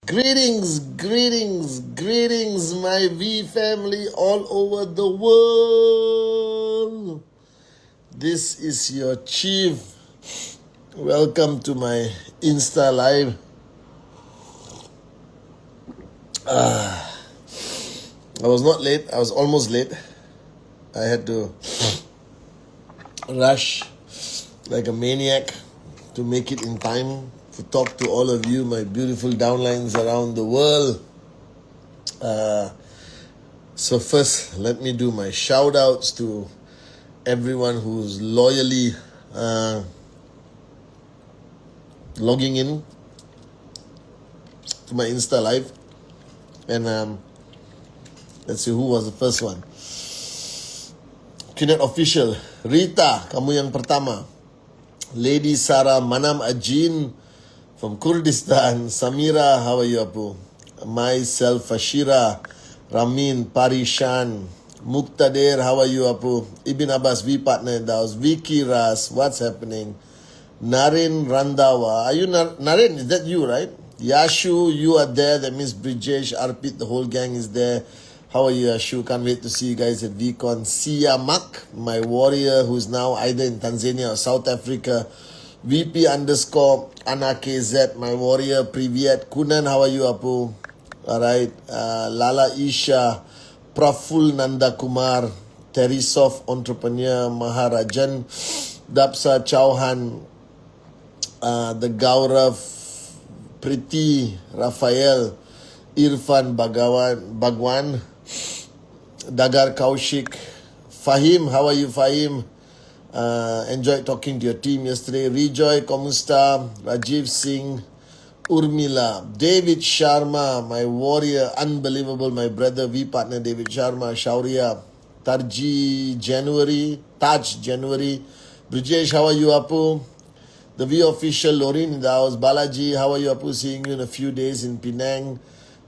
Greetings, greetings, greetings, my V family all over the world. This is your chief. Welcome to my Insta Live. I was not late, I was almost late. I had to rush like a maniac to make it in time to talk to all of you, my beautiful downlines around the world. So first, let me do my shout outs to everyone who's loyally logging in to my Insta Live. And let's see who was the first one. QNET official, Rita, kamu yang pertama. Lady Sarah Manam Ajin from Kurdistan. Samira, how are you, Apu? Myself, Fashira, Ramin, Parishan, Muqtadir, how are you, Apu? Ibn Abbas, V partner in the house. Vicky Ras, what's happening? Naren Randawa, are you Naren? Is that you, right? Yashu, you are there. That means Brijesh, Arpit, the whole gang is there. How are you, Yashu? Can't wait to see you guys at VCon. Sia Mak, my warrior who's now either in Tanzania or South Africa. VP underscore Anna KZ, my warrior. Privyet. Kunan, how are you, Apu? Alright. Lala Isha, Praful Nanda Kumar, Terisov entrepreneur, Maharajan, Dapsa Chauhan, the Gaurav, Priti, Raphael, Irfan Bagwan, Dagar Kaushik, Fahim, how are you, Fahim? Enjoyed talking to your team yesterday. Rejoy, Komusta, Rajiv Singh, Urmila, David Sharma, my warrior, unbelievable, my brother, V partner David Sharma, Shaurya, Taj January, Brijesh, how are you, Apu? The V official, Lorin in the house, Balaji, how are you, Apu? Seeing you in a few days in Penang.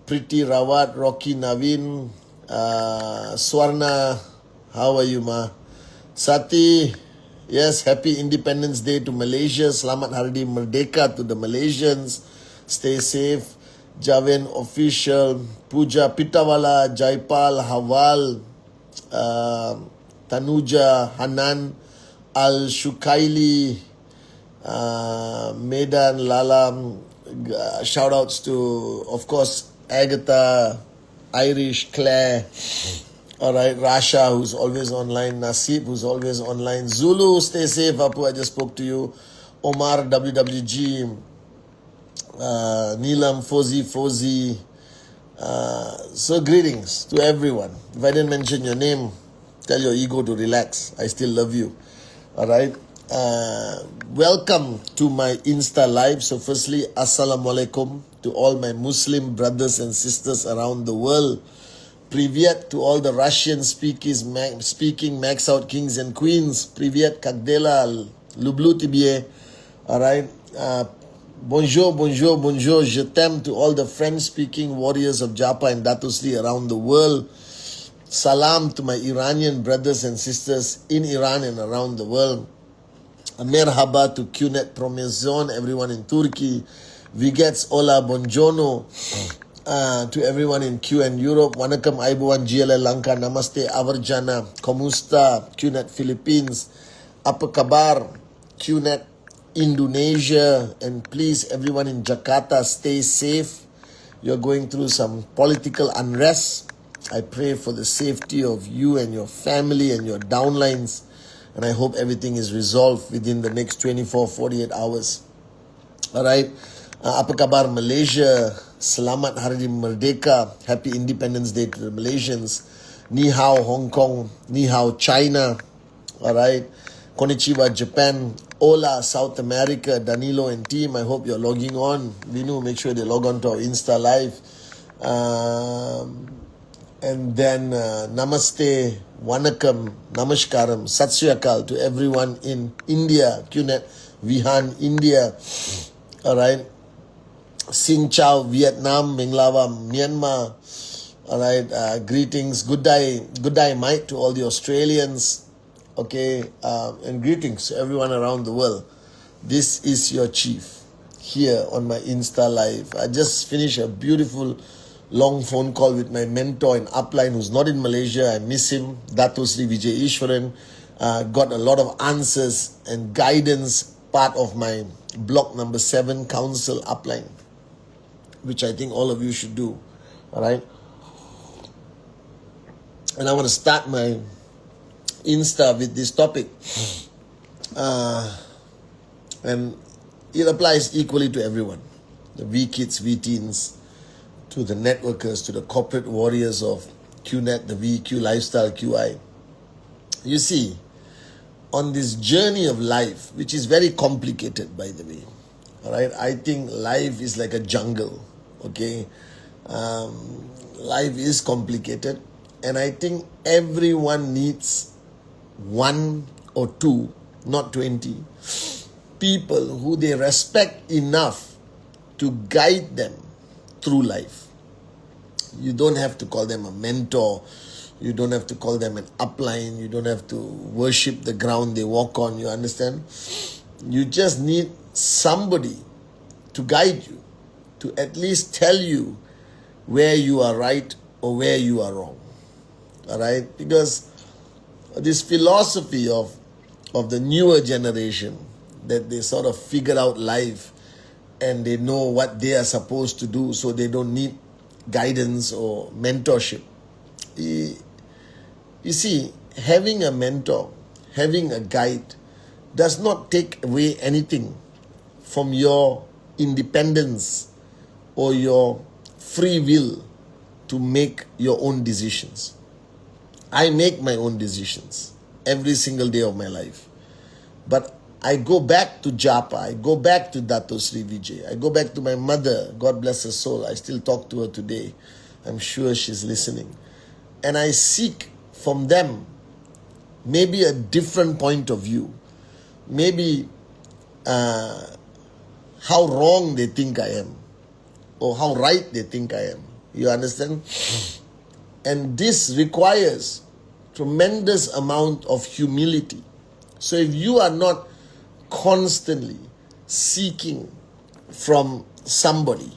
Pretty Rawat, Rocky Navin, Swarna, how are you, ma? Sati, yes, happy Independence Day to Malaysia. Selamat Hari Merdeka to the Malaysians. Stay safe. Javin official, Puja Pitawala, Jaipal, Hawal, Tanuja, Hanan, Al Shukaili, Medan, Lala. Shout outs to, of course, Agatha, Irish, Claire, alright, Rasha, who's always online, Nasib, who's always online, Zulu, stay safe, Apu, I just spoke to you, Omar, WWG, Neelam, Fozi, so greetings to everyone. If I didn't mention your name, tell your ego to relax, I still love you, alright. Welcome to my Insta Live. So firstly, Assalamualaikum to all my Muslim brothers and sisters around the world. Privyet to all the Russian speaking max out kings and queens. Privyet, Kagdela, Lublu Tibie. Alright. Bonjour, je t'aime to all the French speaking warriors of Japa and Datusli around the world. Salam to my Iranian brothers and sisters in Iran and around the world. Merhaba to QNET Promezon, everyone in Turkey. Vigets, hola, buongiorno to everyone in QN Europe. Wanakam Aibuan, GLL Lanka, Namaste, Avarjana, Komusta, QNET Philippines, Apa Kabar, QNET Indonesia, and please, everyone in Jakarta, stay safe. You're going through some political unrest. I pray for the safety of you and your family and your downlines. And I hope everything is resolved within the next 48 hours. Alright. Apa kabar Malaysia? Selamat Hari Merdeka. Happy Independence Day to the Malaysians. Ni hao Hong Kong. Ni hao China. Alright. Konnichiwa Japan. Hola South America. Danilo and team. I hope you're logging on. Vinu, make sure they log on to our Insta Live. And then Namaste, Wanakam, Namaskaram, Sat Sri Akal to everyone in India, QNET, Vihan, India. Alright. Xin Chao, Vietnam, Minglawa, Myanmar. Alright. Greetings. Good day, Mike, to all the Australians. Okay. And greetings to everyone around the world. This is your chief. here on my Insta Live. I just finished a beautiful long phone call with my mentor in Upline who's not in Malaysia. I miss him, Dato Sri Vijay Ishwaran. Got a lot of answers and guidance, part of my block number 7 council Upline, which I think all of you should do. All right. And I want to start my Insta with this topic. And it applies equally to everyone. The V kids, V teens, to the networkers, to the corporate warriors of QNET, the VQ lifestyle, QI. You see, on this journey of life, which is very complicated, by the way, all right, I think life is like a jungle, okay? Life is complicated, and I think everyone needs 1 or 2, not 20, people who they respect enough to guide them through life. You don't have to call them a mentor. You don't have to call them an upline. You don't have to worship the ground they walk on. You understand? You just need somebody to guide you, to at least tell you where you are right or where you are wrong. All right? Because this philosophy of the newer generation, that they sort of figure out life and they know what they are supposed to do, so they don't need guidance or mentorship. You see, having a mentor, having a guide does not take away anything from your independence or your free will to make your own decisions. I make my own decisions every single day of my life. But I go back to Japa, I go back to Dato Sri Vijay, I go back to my mother, God bless her soul. I still talk to her today. I'm sure she's listening. And I seek from them maybe a different point of view. Maybe how wrong they think I am, or how right they think I am. You understand? And this requires tremendous amount of humility. So if you are not constantly seeking from somebody,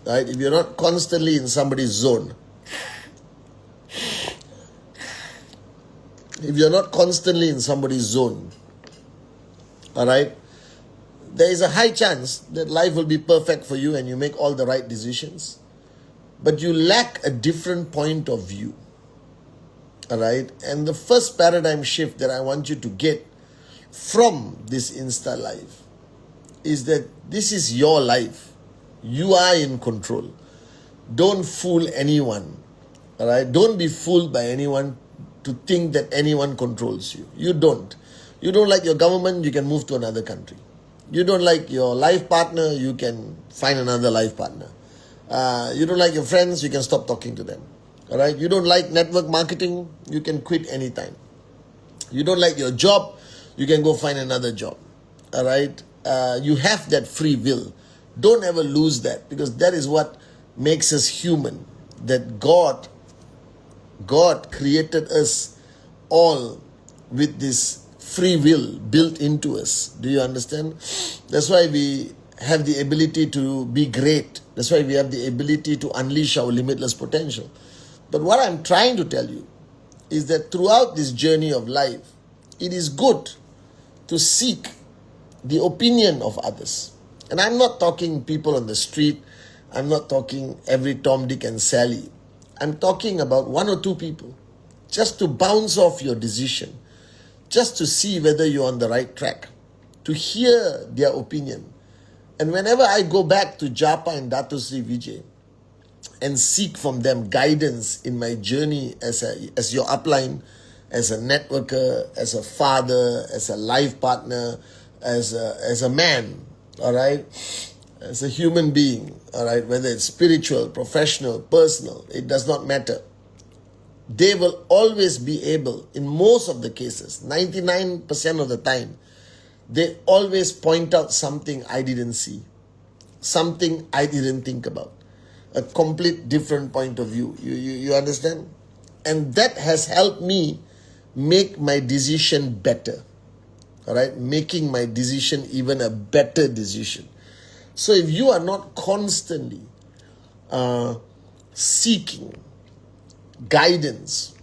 right? If you're not constantly in somebody's zone, if you're not constantly in somebody's zone, all right, there is a high chance that life will be perfect for you and you make all the right decisions, but you lack a different point of view, all right? And the first paradigm shift that I want you to get from this Insta Live is that this is your life. You are in control. Don't fool anyone, all right? Don't be fooled by anyone to think that anyone controls you. You don't. You don't like your government, you can move to another country. You don't like your life partner, you can find another life partner. You don't like your friends, you can stop talking to them. All right? You don't like network marketing, you can quit anytime. You don't like your job, you can go find another job. All right? You have that free will. Don't ever lose that, because that is what makes us human. That God created us all with this free will built into us. Do you understand? That's why we have the ability to be great. That's why we have the ability to unleash our limitless potential. But what I'm trying to tell you is that throughout this journey of life, it is good to seek the opinion of others. And I'm not talking people on the street. I'm not talking every Tom, Dick and Sally. I'm talking about 1 or 2 people, just to bounce off your decision, just to see whether you're on the right track, to hear their opinion. And whenever I go back to Japa and Dato Sri Vijay and seek from them guidance in my journey as your upline, as a networker, as a father, as a life partner, as a man, all right, as a human being, all right, whether it's spiritual, professional, personal, it does not matter. They will always be able, in most of the cases, 99% of the time, they always point out something I didn't see, something I didn't think about, a complete different point of view. You understand? And that has helped me make my decision better, all right, making my decision even a better decision. So if you are not constantly seeking guidance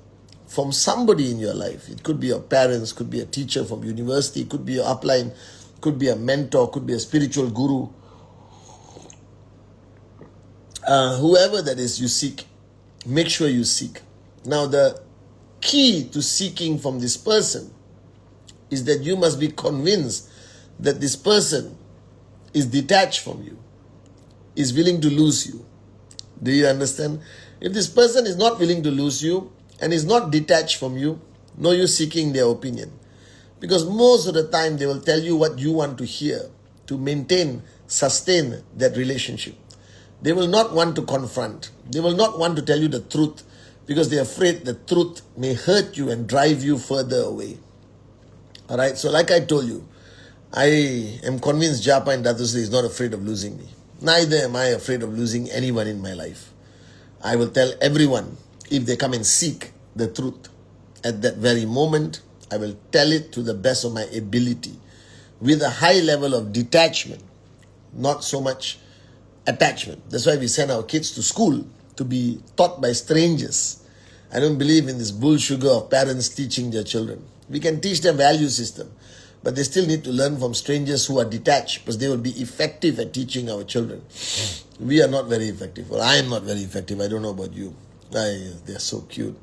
from somebody in your life, it could be your parents, could be a teacher from university, could be your upline, could be a mentor, could be a spiritual guru, whoever that is you seek, make sure you seek. Now the key to seeking from this person is that you must be convinced that this person is detached from you, is willing to lose you. Do you understand? If this person is not willing to lose you and is not detached from you, no use seeking their opinion. Because most of the time they will tell you what you want to hear to maintain, sustain that relationship. They will not want to confront. They will not want to tell you the truth because they're afraid the truth may hurt you and drive you further away. Alright, so like I told you, I am convinced Japa and Datusri is not afraid of losing me. Neither am I afraid of losing anyone in my life. I will tell everyone, if they come and seek the truth at that very moment, I will tell it to the best of my ability with a high level of detachment, not so much attachment. That's why we send our kids to school to be taught by strangers. I don't believe in this bull sugar of parents teaching their children. We can teach them value system, but they still need to learn from strangers who are detached because they will be effective at teaching our children. We are not very effective. Well, I am not very effective. I don't know about you. They're so cute.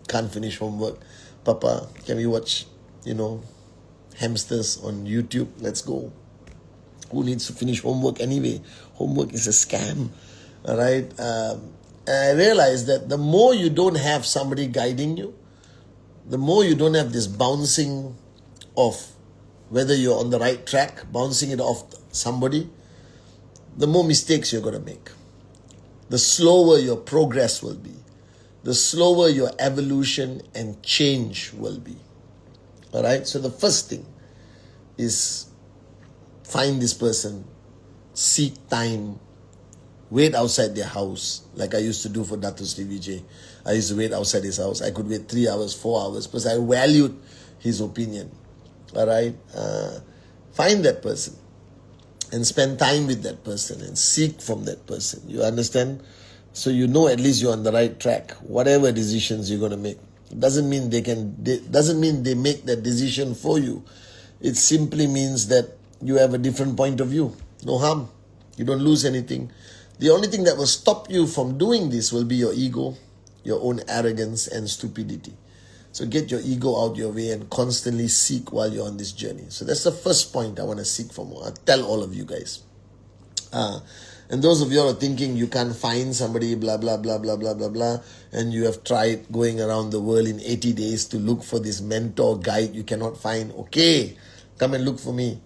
Can't finish homework. Papa, can we watch, hamsters on YouTube? Let's go. Who needs to finish homework anyway? Homework is a scam. All right. I realize that the more you don't have somebody guiding you, the more you don't have this bouncing off, whether you're on the right track, bouncing it off somebody, the more mistakes you're going to make. The slower your progress will be. The slower your evolution and change will be. All right. So the first thing is find this person, seek time, wait outside their house, like I used to do for Dato Sri Vijay. I used to wait outside his house. I could wait 3 hours, 4 hours, because I valued his opinion. All right? Find that person and spend time with that person and seek from that person. You understand? So you know at least you're on the right track. Whatever decisions you're going to make. It doesn't mean they make that decision for you. It simply means that you have a different point of view. No harm. You don't lose anything. The only thing that will stop you from doing this will be your ego, your own arrogance and stupidity. So get your ego out your way and constantly seek while you're on this journey. So that's the first point I want to seek for more. I'll tell all of you guys. And those of you who are thinking you can't find somebody, blah, blah, blah, blah, blah, blah, blah, and you have tried going around the world in 80 days to look for this mentor guide you cannot find, okay, come and look for me.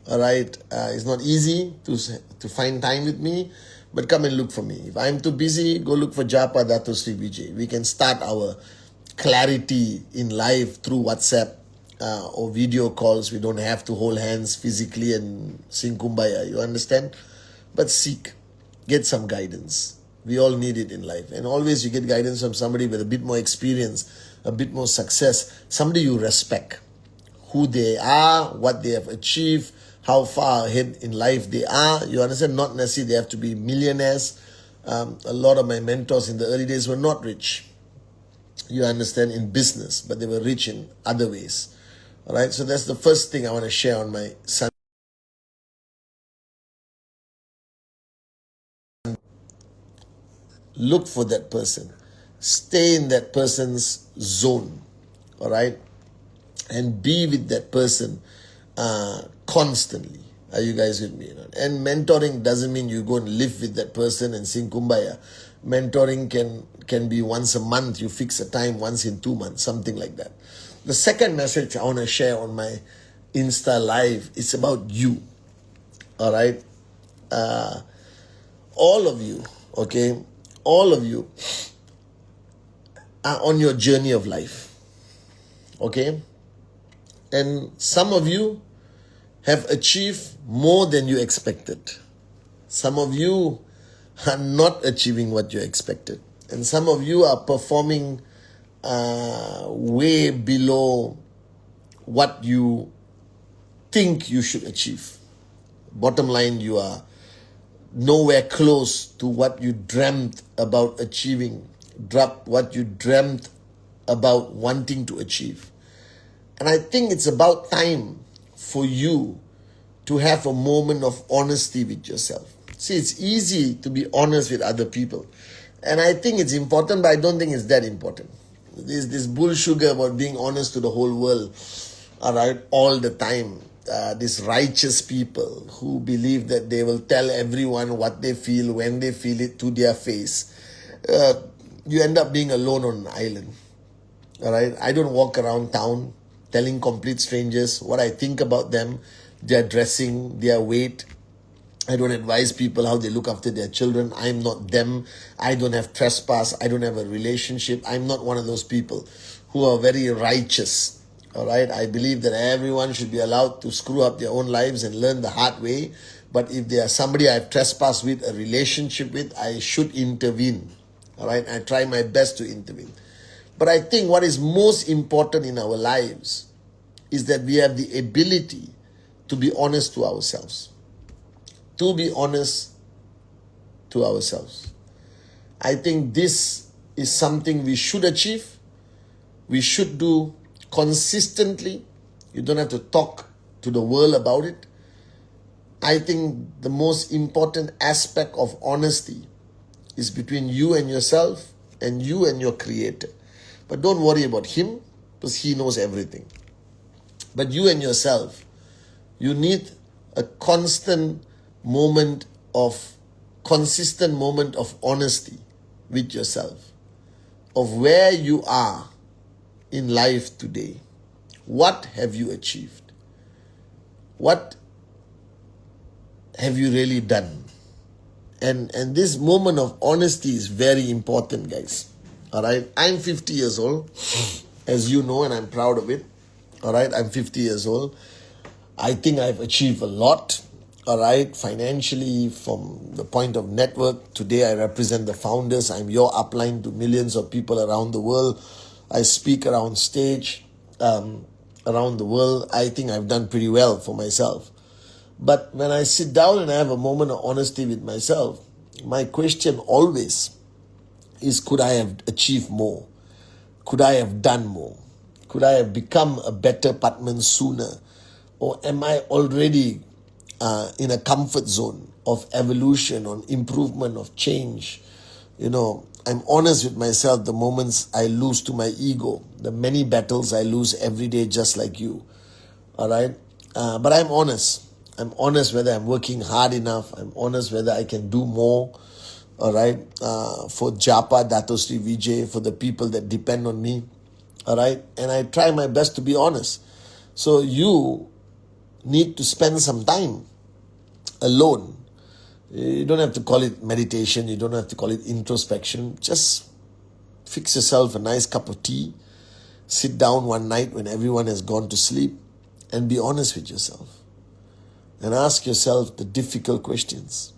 All right, it's not easy to find time with me, but come and look for me. If I'm too busy, go look for Japa Dato Sri Vijay. We can start our clarity in life through WhatsApp or video calls. We don't have to hold hands physically and sing Kumbaya. You understand? But seek, get some guidance. We all need it in life. And always you get guidance from somebody with a bit more experience, a bit more success, somebody you respect, who they are, what they have achieved, how far ahead in life they are. You understand? Not necessarily they have to be millionaires. A lot of my mentors in the early days were not rich. You understand, in business, but they were rich in other ways. All right, so that's the first thing I want to share on my son. Look for that person. Stay in that person's zone. All right, and be with that person constantly. Are you guys with me? And mentoring doesn't mean you go and live with that person and sing Kumbaya. Mentoring can be once a month. You fix a time once in 2 months, something like that. The second message I want to share on my Insta Live is about you. All right? All of you, okay? All of you are on your journey of life. Okay? And some of you have achieved more than you expected. Some of you are not achieving what you expected. And some of you are performing way below what you think you should achieve. Bottom line, you are nowhere close to what you dreamt about achieving, what you dreamt about wanting to achieve. And I think it's about time for you to have a moment of honesty with yourself. See, it's easy to be honest with other people. And I think it's important, but I don't think it's that important. There's this bull sugar about being honest to the whole world, all right, all the time. These righteous people who believe that they will tell everyone what they feel, when they feel it, to their face. You end up being alone on an island, all right? I don't walk around town telling complete strangers what I think about them, their dressing, their weight. I don't advise people how they look after their children. I'm not them. I don't have trespass. I don't have a relationship. I'm not one of those people who are very righteous. All right. I believe that everyone should be allowed to screw up their own lives and learn the hard way. But if they are somebody I've trespassed with, a relationship with, I should intervene. All right. I try my best to intervene. But I think what is most important in our lives is that we have the ability to be honest to ourselves. To be honest to ourselves. I think this is something we should achieve. We should do consistently. You don't have to talk to the world about it. I think the most important aspect of honesty is between you and yourself and you and your Creator. But don't worry about Him because He knows everything. But you and yourself, you need a consistent moment of honesty with yourself, of where you are in life today. What have you achieved? What have you really done? And this moment of honesty is very important, guys. All right, I'm 50 years old, as you know, and I'm proud of it. All right, I'm 50 years old. I think I've achieved a lot. All right, financially, from the point of network. Today I represent the founders. I'm your upline to millions of people around the world. I speak around stage around the world. I think I've done pretty well for myself. But when I sit down and I have a moment of honesty with myself, my question always is, could I have achieved more? Could I have done more? Could I have become a better Patman sooner? Or am I already in a comfort zone of evolution, on improvement, of change? You know, I'm honest with myself the moments I lose to my ego, the many battles I lose every day just like you. All right? But I'm honest. I'm honest whether I'm working hard enough. I'm honest whether I can do more. All right? For Japa, Dato Sri Vijay, for the people that depend on me. All right? And I try my best to be honest. So you need to spend some time alone. You don't have to call it meditation. You don't have to call it introspection. Just fix yourself a nice cup of tea. Sit down one night when everyone has gone to sleep and be honest with yourself. And ask yourself the difficult questions.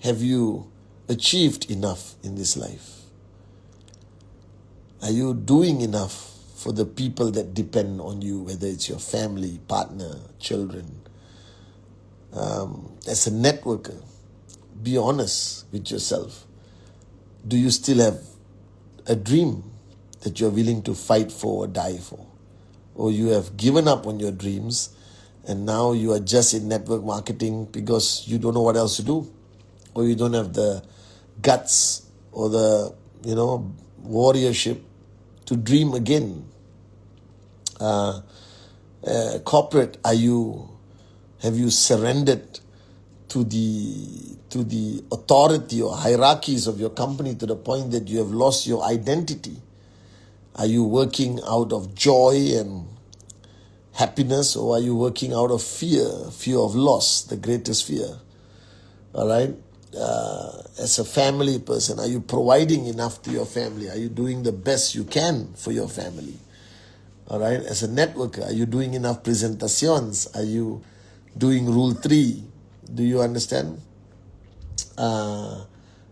Have you achieved enough in this life? Are you doing enough for the people that depend on you, whether it's your family, partner, children? As a networker, be honest with yourself. Do you still have a dream that you're willing to fight for or die for? Or you have given up on your dreams and now you are just in network marketing because you don't know what else to do? Or you don't have the guts or the, warriorship to dream again? Corporate, have you surrendered to the authority or hierarchies of your company to the point that you have lost your identity? Are you working out of joy and happiness, or are you working out of fear of loss, the greatest fear? All right? As a family person, are you providing enough to your family? Are you doing the best you can for your family? All right? As a networker, are you doing enough presentations? Are you doing Rule 3? Do you understand?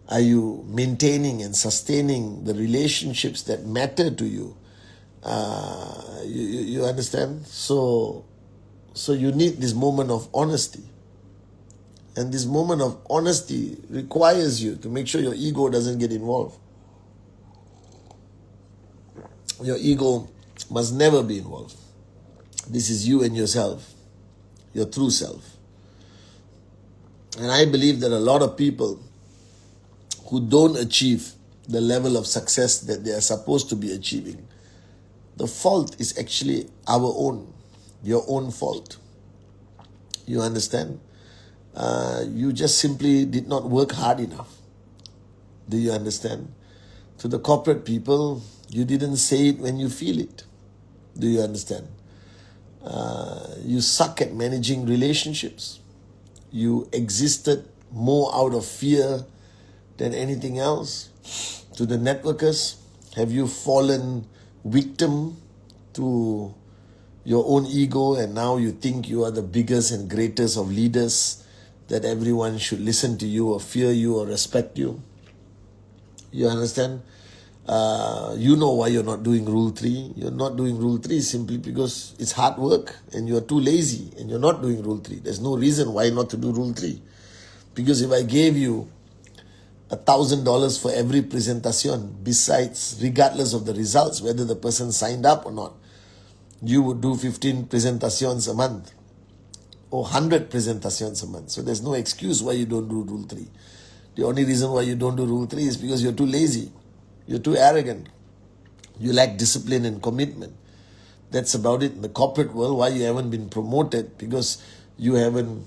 Are you maintaining and sustaining the relationships that matter to you? You understand? So you need this moment of honesty. And this moment of honesty requires you to make sure your ego doesn't get involved. Your ego must never be involved. This is you and yourself, your true self. And I believe that a lot of people who don't achieve the level of success that they are supposed to be achieving, the fault is actually our own, your own fault. You understand? You just simply did not work hard enough. Do you understand? To the corporate people, you didn't say it when you feel it. Do you understand? You suck at managing relationships. You existed more out of fear than anything else. To the networkers, have you fallen victim to your own ego and now you think you are the biggest and greatest of leaders, that everyone should listen to you or fear you or respect you? You understand? You know why you're not doing Rule 3. You're not doing Rule 3 simply because it's hard work and you're too lazy and you're not doing Rule 3. There's no reason why not to do Rule 3. Because if I gave you $1,000 for every presentation, besides, regardless of the results, whether the person signed up or not, you would do 15 presentations a month or 100 presentations a month. So there's no excuse why you don't do Rule 3. The only reason why you don't do Rule 3 is because you're too lazy. You're too arrogant. You lack discipline and commitment. That's about it. In the corporate world, why you haven't been promoted? Because you haven't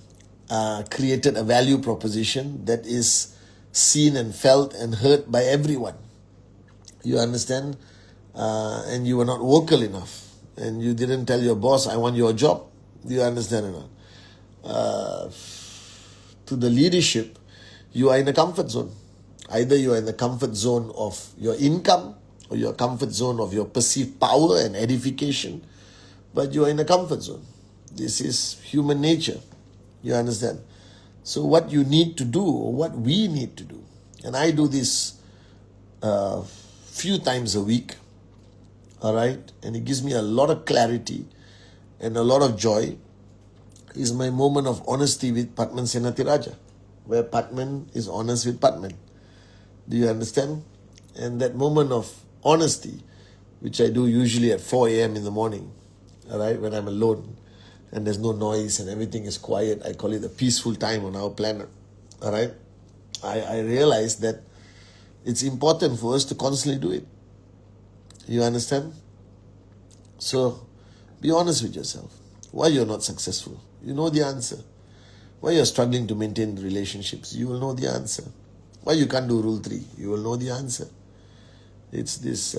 created a value proposition that is seen and felt and heard by everyone. You understand? And you were not vocal enough. And you didn't tell your boss, I want your job. Do you understand or not? To the leadership, you are in a comfort zone. Either you are in the comfort zone of your income or your comfort zone of your perceived power and edification, but you are in a comfort zone. This is human nature. You understand? So what you need to do, or what we need to do, and I do this few times a week, all right, and it gives me a lot of clarity and a lot of joy, is my moment of honesty with Padman Senatiraja, where Padman is honest with Padman. Do you understand? And that moment of honesty, which I do usually at 4 a.m. in the morning, all right, when I'm alone and there's no noise and everything is quiet, I call it a peaceful time on our planet, all right? I realize that it's important for us to constantly do it. You understand? So, be honest with yourself. Why you're not successful? You know the answer. Why you're struggling to maintain relationships? You will know the answer. Why you can't do Rule 3? You will know the answer. It's this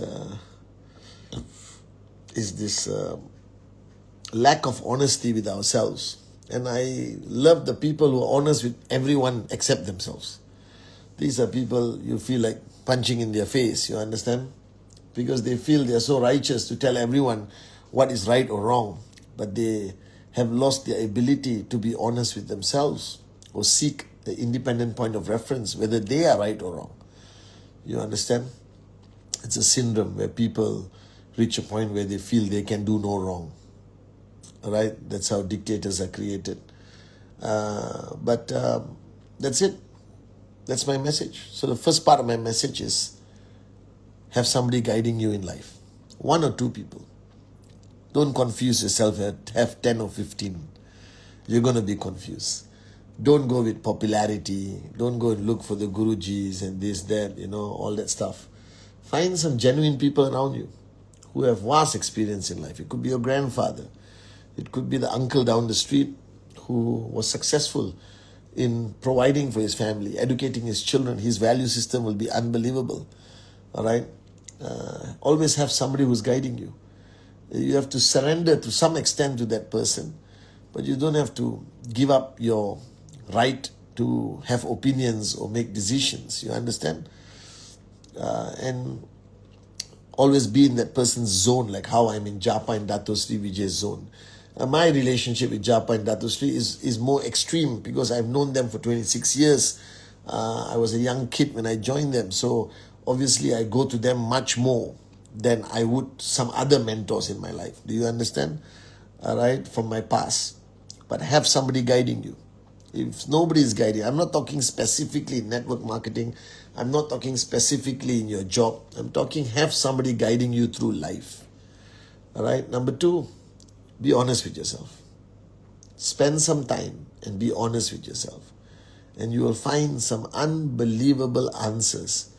lack of honesty with ourselves. And I love the people who are honest with everyone except themselves. These are people you feel like punching in their face, you understand? Because they feel they are so righteous to tell everyone what is right or wrong, but they have lost their ability to be honest with themselves or seek the independent point of reference, whether they are right or wrong. You understand? It's a syndrome where people reach a point where they feel they can do no wrong. All right? That's how dictators are created. But that's it. That's my message. So the first part of my message is have somebody guiding you in life. 1 or 2 people. Don't confuse yourself and have 10 or 15. You're going to be confused. Don't go with popularity. Don't go and look for the Gurujis and this, that, all that stuff. Find some genuine people around you who have vast experience in life. It could be your grandfather. It could be the uncle down the street who was successful in providing for his family, educating his children. His value system will be unbelievable. All right? Always have somebody who's guiding you. You have to surrender to some extent to that person, but you don't have to give up your right to have opinions or make decisions. You understand? And always be in that person's zone, like how I'm in Japa and Dato Sri Vijay's zone. My relationship with Japa and Dato Sri is more extreme because I've known them for 26 years. I was a young kid when I joined them. So obviously I go to them much more than I would some other mentors in my life. Do you understand? All right, from my past. But have somebody guiding you. If nobody is guiding, I'm not talking specifically in network marketing. I'm not talking specifically in your job. I'm talking have somebody guiding you through life. All right. Number 2, be honest with yourself. Spend some time and be honest with yourself. And you will find some unbelievable answers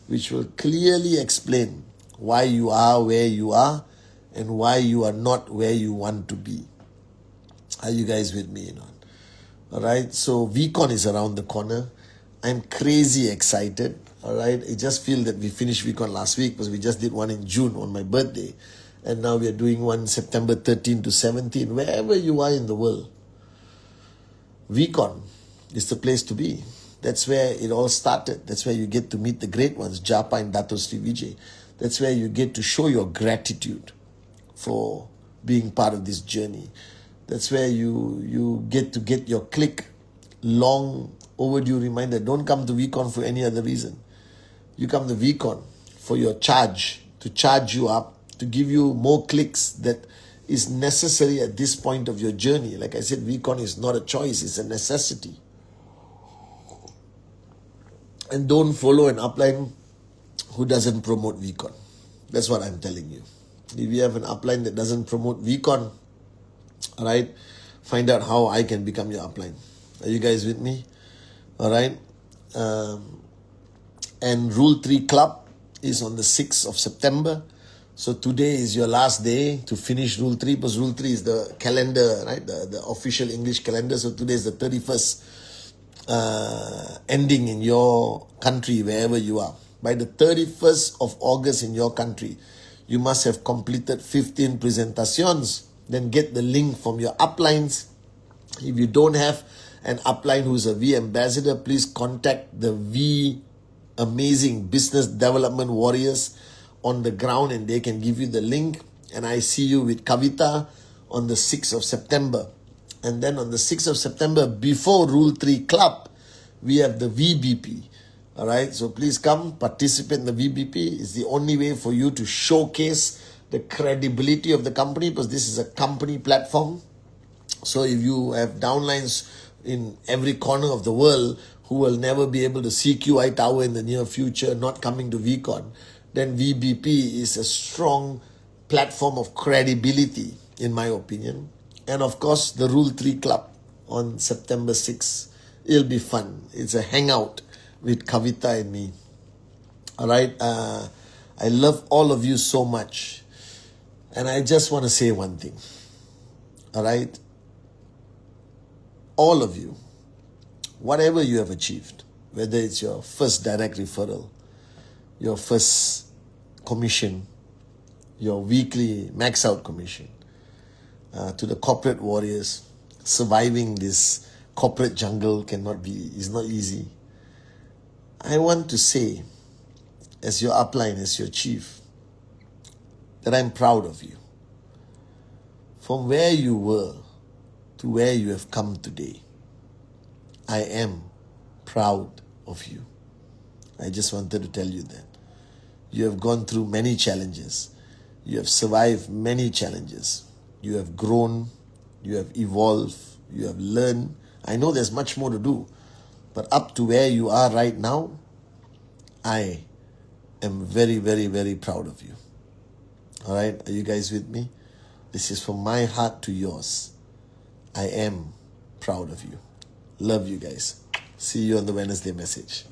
which will clearly explain why you are where you are and why you are not where you want to be. Are you guys with me? All right. So VCon is around the corner. I'm crazy excited. All right. I just feel that we finished VCon last week because we just did one in June on my birthday. And now we are doing one September 13 to 17. Wherever you are in the world, VCon is the place to be. That's where it all started. That's where you get to meet the great ones, Japa and Dato Sri Vijay. That's where you get to show your gratitude for being part of this journey. That's where you get your click, long overdue reminder. Don't come to VCon for any other reason. You come to VCon for your charge, to charge you up, to give you more clicks that is necessary at this point of your journey. Like I said, VCon is not a choice, it's a necessity. And don't follow an upline who doesn't promote VCon. That's what I'm telling you. If you have an upline that doesn't promote VCon, all right, find out how I can become your upline. Are you guys with me? All right. And Rule 3 Club is on the 6th of September. So today is your last day to finish Rule 3, because Rule 3 is the calendar, right? The official English calendar. So today is the 31st ending in your country, wherever you are. By the 31st of August in your country, you must have completed 15 presentations. Then get the link from your uplines. If you don't have an upline who's a V ambassador, please contact the V amazing business development warriors on the ground and they can give you the link. And I see you with Kavita on the 6th of September. And then on the 6th of September, before Rule 3 Club, we have the VBP. All right, so please come participate in the VBP. It's the only way for you to showcase the credibility of the company, because this is a company platform. So if you have downlines in every corner of the world who will never be able to see QI Tower in the near future, not coming to VCon, then VBP is a strong platform of credibility, in my opinion. And of course, the Rule 3 Club on September 6th. It'll be fun. It's a hangout with Kavita and me. All right. I love all of you so much. And I just want to say one thing. All right. All of you, whatever you have achieved, whether it's your first direct referral, your first commission, your weekly max out commission, to the corporate warriors, surviving this corporate jungle is not easy. I want to say, as your upline, as your chief, that I'm proud of you. From where you were to where you have come today, I am proud of you. I just wanted to tell you that. You have gone through many challenges. You have survived many challenges. You have grown. You have evolved. You have learned. I know there's much more to do. But up to where you are right now, I am very, very, very proud of you. All right? Are you guys with me? This is from my heart to yours. I am proud of you. Love you guys. See you on the Wednesday message.